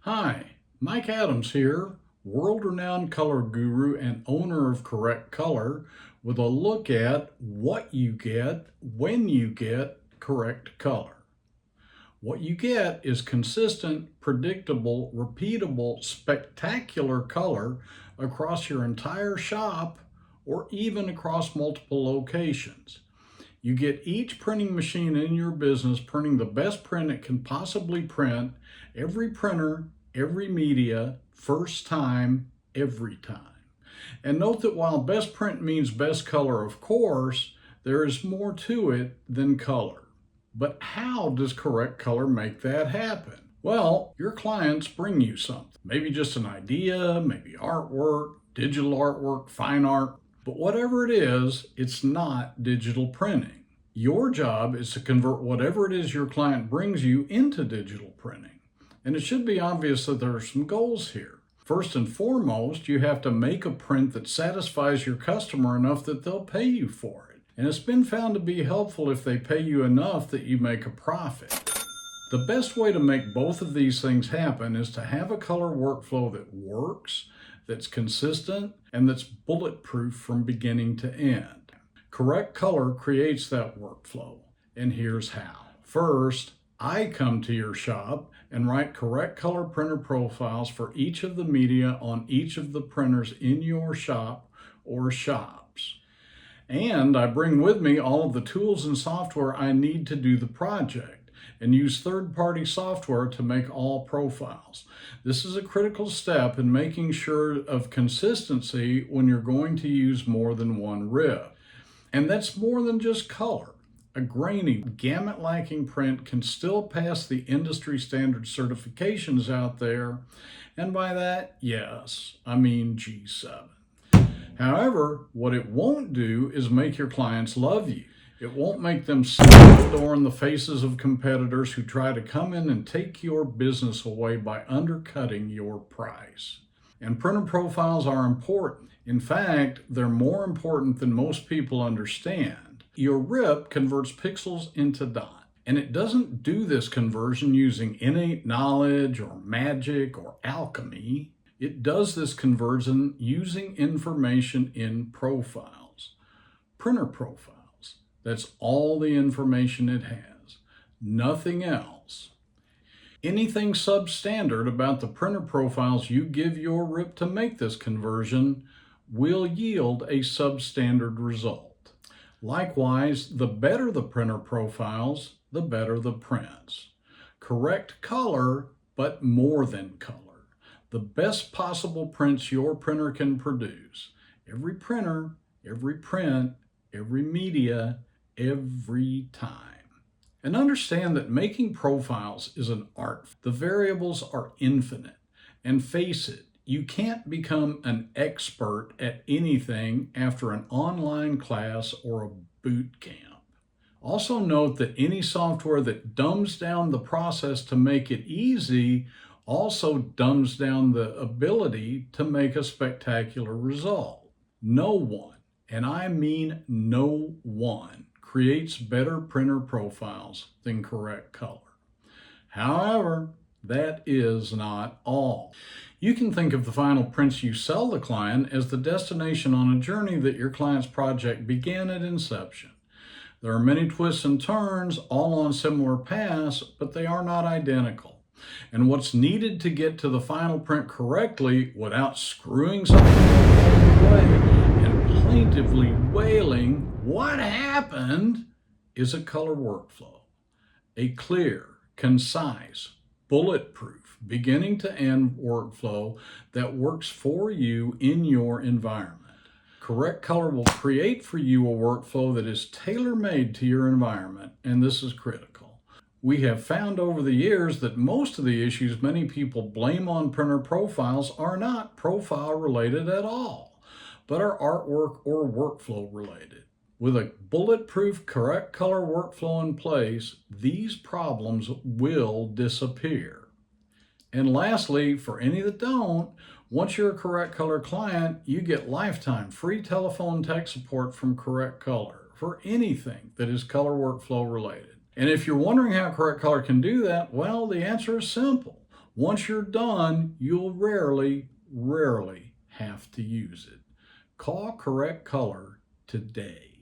Hi, Mike Adams here, world-renowned color guru and owner of Correct Color, with a look at what you get when you get correct color. What you get is consistent, predictable, repeatable, spectacular color across your entire shop or even across multiple locations. You get each printing machine in your business printing the best print it can possibly print, every printer, every media, first time, every time. And note that while best print means best color, of course, there is more to it than color. But how does Correct Color make that happen? Well, your clients bring you something. Maybe just an idea, maybe artwork, digital artwork, fine art. But whatever it is, it's not digital printing. Your job is to convert whatever it is your client brings you into digital printing. And it should be obvious that there are some goals here. First and foremost, you have to make a print that satisfies your customer enough that they'll pay you for it. And it's been found to be helpful if they pay you enough that you make a profit. The best way to make both of these things happen is to have a color workflow that works, that's consistent, and that's bulletproof from beginning to end. Correct Color creates that workflow, and here's how. First, I come to your shop and write Correct Color printer profiles for each of the media on each of the printers in your shop or shops. And I bring with me all of the tools and software I need to do the project and use third-party software to make all profiles. This is a critical step in making sure of consistency when you're going to use more than one rib. And that's more than just color. A grainy, gamut-lacking print can still pass the industry standard certifications out there, and by that, yes, I mean G7. However, what it won't do is make your clients love you. It won't make them slam the door in the faces of competitors who try to come in and take your business away by undercutting your price. And printer profiles are important. In fact, they're more important than most people understand. Your RIP converts pixels into dot, and it doesn't do this conversion using innate knowledge or magic or alchemy. It does this conversion using information in profiles, printer profiles. That's all the information it has, nothing else. Anything substandard about the printer profiles you give your RIP to make this conversion will yield a substandard result. Likewise, the better the printer profiles, the better the prints. Correct color, but more than color. The best possible prints your printer can produce. Every printer, every print, every media, every time. And understand that making profiles is an art. The variables are infinite. And face it, you can't become an expert at anything after an online class or a boot camp. Also note that any software that dumbs down the process to make it easy also dumbs down the ability to make a spectacular result. No one, and I mean no one, creates better printer profiles than Correct Color. However, that is not all. You can think of the final prints you sell the client as the destination on a journey that your client's project began at inception. There are many twists and turns, all on similar paths, but they are not identical. And what's needed to get to the final print correctly without screwing something away and plaintively wailing, "What happened?" is a color workflow. A clear, concise, bulletproof, beginning to end workflow that works for you in your environment. Correct Color will create for you a workflow that is tailor-made to your environment, and this is critical. We have found over the years that most of the issues many people blame on printer profiles are not profile related at all, but are artwork or workflow related. With a bulletproof Correct Color workflow in place, these problems will disappear. And lastly, for any that don't, once you're a Correct Color client, you get lifetime free telephone tech support from Correct Color for anything that is color workflow related. And if you're wondering how Correct Color can do that, well, the answer is simple. Once you're done, you'll rarely have to use it. Call Correct Color today.